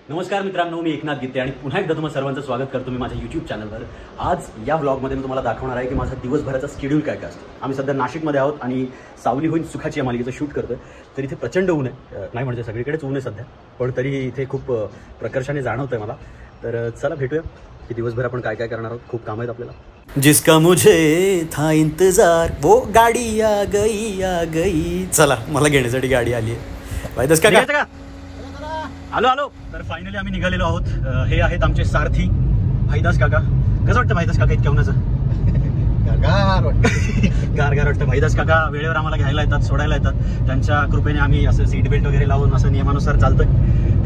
नमस्कार मित्रांनो, मी एकनाथ गीते आणि पुन्हा एकदा तुम्हा सर्वांचं स्वागत करतो मी माझ्या यूट्यूब चॅनलवर। आज या व्लॉगमध्ये मी तुम्हाला दाखवणार आहे की माझा दिवसभराचा शेड्यूल काय काय असतो। आम्ही सध्या नाशिकमध्ये आहोत आणि सावली होईन सुखाची या मालिकेचं शूट करतोय। तर इथे प्रचंड ऊन आहे, नाही म्हणजे सगळीकडेच ऊन आहे सध्या, पण तरी इथे खूप प्रकर्षाने जाणवतंय मला। तर चला भेटूया की दिवसभर आपण काय काय करणार आहोत। खूप काम आहेत आपल्याला। जिसका मुझे था इंतजार वो गाडी आ गई। चला, मला घेण्यासाठी गाडी आली आहे। भाईदास का आलो आलो। तर फायनली आम्ही निघालेलो आहोत। हे आहेत आमचे सारथी भाईदास काका। कसं वाटतं भाईदास काका इतक्या उन्हाचं? गार वाटतं। भाईदास काका वेळेवर आम्हाला घ्यायला येतात, सोडायला येतात। त्यांच्या कृपेने आम्ही असं सीट बेल्ट वगैरे लावून असं नियमानुसार चालतोय।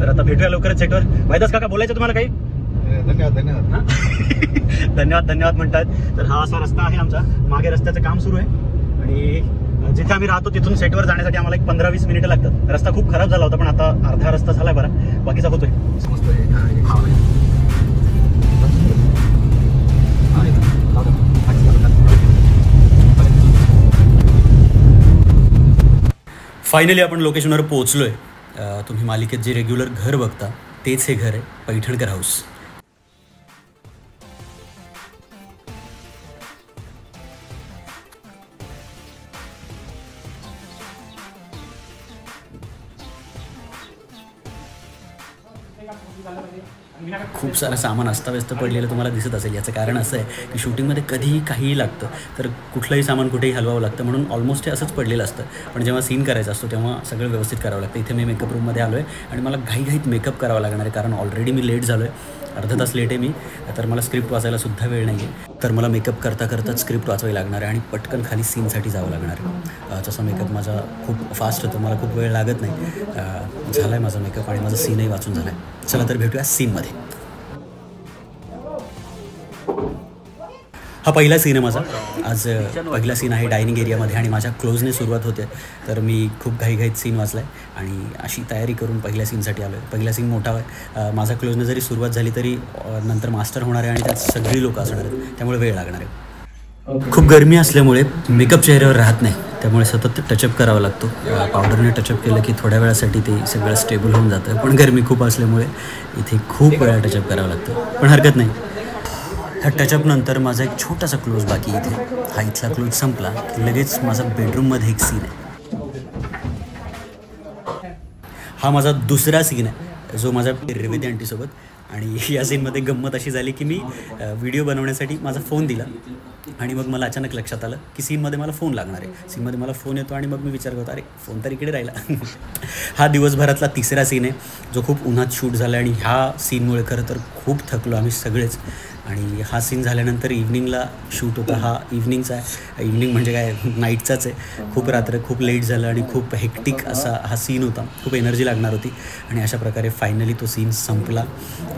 तर आता भेटूया लवकरच सेटवर। भाईदास काका, बोलायचं तुम्हाला काही? धन्यवाद म्हणतात। तर हा असा रस्ता आहे आमचा, मागे रस्त्याचं काम सुरू आहे आणि जिथे आम्ही राहतो तिथून सेटवर जाण्यासाठी आम्हाला एक 15-20 मिनिटं लागतात। रस्ता खूप खराब झाला होता, पण आता अर्धा रस्ता झालाय बरा, बाकीचा होतोय। फायनली आपण लोकेशनवर पोहोचलोय। तुम्ही मालिकेत जे रेग्युलर घर बघता तेच हे घर आहे, पैठणकर हाऊस। खूप सारं सामान अस्ताव्यस्त पडलेलं तुम्हाला दिसत असेल। याचं कारण असं आहे की शूटिंगमध्ये कधीही काहीही लागतं तर कुठलंही सामान कुठेही हलवावं लागतं, म्हणून ऑलमोस्ट हे असंच पडलेलं असतं। पण जेव्हा सीन करायचा असतो तेव्हा सगळं व्यवस्थित करावं लागतं। इथे मी मेकअप रूममध्ये आलो आहे आणि मला घाईघाईत मेकअप करावा लागणार आहे, कारण ऑलरेडी मी लेट झालो आहे, अर्धा तास लेट आहे मी। तर मला स्क्रिप्ट वाचायला सुद्धा वेळ नाही आहे, तर मला मेकअप करताच स्क्रिप्ट वाचवावी लागणार आहे आणि पटकन खाली सीनसाठी जावं लागणार आहे। तसा मेकअप माझा खूप फास्ट होतो, मला खूप वेळ लागत नाही। झाला आहे माझा मेकअप आणि माझा सीनही वाचून झाला आहे। चला तर भेटूया सीनमध्ये। हा पहिला सीन आहे माझा। आज पहिला सीन आहे डायनिंग एरियामध्ये आणि माझ्या क्लोजने सुरुवात होते। तर मी खूप घाईघाईत सीन वाचला आहे आणि अशी तयारी करून पहिल्या सीनसाठी आलो आहे। पहिला सीन मोठा आहे, माझा क्लोजने जरी सुरुवात झाली तरी नंतर मास्टर होणार आहे आणि त्यात सगळी लोक असणार आहेत, त्यामुळे वेळ लागणार आहे। खूप गरमी असल्यामुळे मेकअप चेहऱ्यावर राहत नाही, त्यामुळे सतत टचअप करावा लागतो। पावडरने टचअप केलं की थोड्या वेळासाठी ते सगळं स्टेबल होऊन जातं, पण गरमी खूप असल्यामुळे इथे खूप वेळा टचअप करावं लागतं, पण हरकत नाही। ह्या टचअपनंतर माझा एक छोटासा क्लोज बाकी इथे। हा इथला क्लोज संपला की लगेच माझा बेडरूममध्ये एक सीन आहे। हा माझा दुसरा सीन आहे जो माझा रेवती आंटीसोबत। आणि या सीनमध्ये गंमत अशी झाली की मी व्हिडिओ बनवण्यासाठी माझा फोन दिला आणि मग मला अचानक लक्षात आलं की सीनमध्ये मला फोन लागणार आहे। सीनमध्ये मला फोन येतो आणि मग मी विचार करतो, अरे फोन तर इकडे राहिला। हा दिवसभरातला तिसरा सीन आहे जो खूप उन्हात शूट झाला आणि ह्या सीनमुळे खरं तर खूप थकलो आम्ही सगळेच। आणि हा सीन झाल्यानंतर इव्हनिंगला शूट होता। हा इव्हनिंगचा आहे, इव्हनिंग म्हणजे काय नाईटचाच आहे। खूप रात्र, खूप लेट झालं आणि खूप हेक्टिक असा हा सीन होता, खूप एनर्जी लागणार होती आणि अशा प्रकारे फायनली तो सीन संपला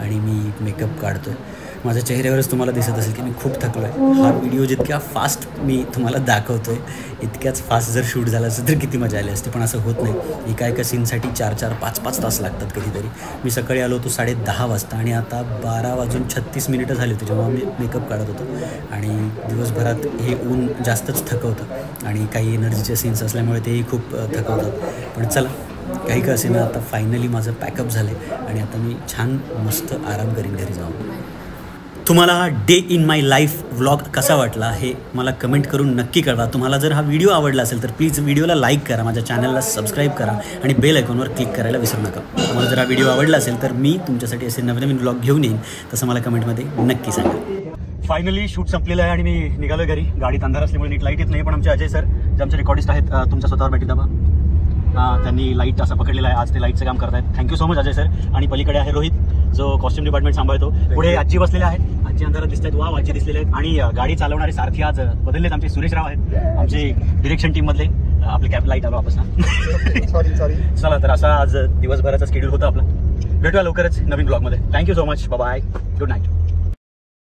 आणि मी मेकअप काढतो आहे। माझ्या चेहऱ्यावरच तुम्हाला दिसत असेल की मी खूप थकलो आहे। हा व्हिडिओ जितक्या फास्ट मी तुम्हाला दाखवतो आहे इतक्याच फास्ट जर शूट झाला असतं तर किती मजा आली असते, पण असं होत नाही। एका सीनसाठी 4-4, 5-5 तास लागतात कधीतरी। मी सकाळी आलो होतो 10:30 वाजता आणि आता 12:36 झाली होती जेव्हा मी मेकअप काढत होतो। आणि दिवसभरात हे ऊन जास्तच थकवतं आणि काही एनर्जीचे सीन्स असल्यामुळे तेही खूप थकवतात, पण चला काही का असेना आता फायनली माझं पॅकअप झालं आहे आणि आता मी छान मस्त आराम करीन घरी जाऊन। तुम्हाला हा day in my life vlog कसा वाटला हे मला कमेंट करून नक्की कळवा। तुम्हाला जर हा व्हिडिओ आवडला असेल तर प्लीज व्हिडिओला लाईक करा, माझ्या चॅनलला सबस्क्राईब करा आणि बेल आयकॉनवर क्लिक करायला विसरू नका। तुम्हाला जर हा व्हिडिओ आवडला असेल तर मी तुमच्यासाठी असे नवीन व्लॉग घेऊन येईन, तसं मला कमेंटमध्ये नक्की सांगा। फायनली शूट संपलेलं आहे आणि मी निघालोय घरी। गाडीत अंधार असल्यामुळे नीट लाईट येत नाही, पण आमचे अजय सर जे आमचे रेकॉर्डिस्ट आहेत, तुमच्या स्वतःवर बॅटरी दाबा, त्यांनी लाईट असं पकडलेलं आहे, आज ते लाईटचं काम करत आहेत। Thank you so much Ajay sir. आणि पलीकडे आहे रोहित जो कॉस्ट्युम डिपार्टमेंट सांभाळतो। पुढे आजी बसलेल्या आहेत, आजी अंधारात दिसत आहेत, वाव आजी दिसलेले आहेत। आणि गाडी चालवणारे सारथी आज बदललेत, आमचे सुरेश राव आहेत आमचे डिरेक्शन टीम मधले। आपली कॅब लाईट आलो वापस सॉरी। चला तर असा आज दिवसभराचा शेड्यूल होता आपला। भेटूया लवकरच नवीन ब्लॉगमध्ये। Thank you so much, bye, good night.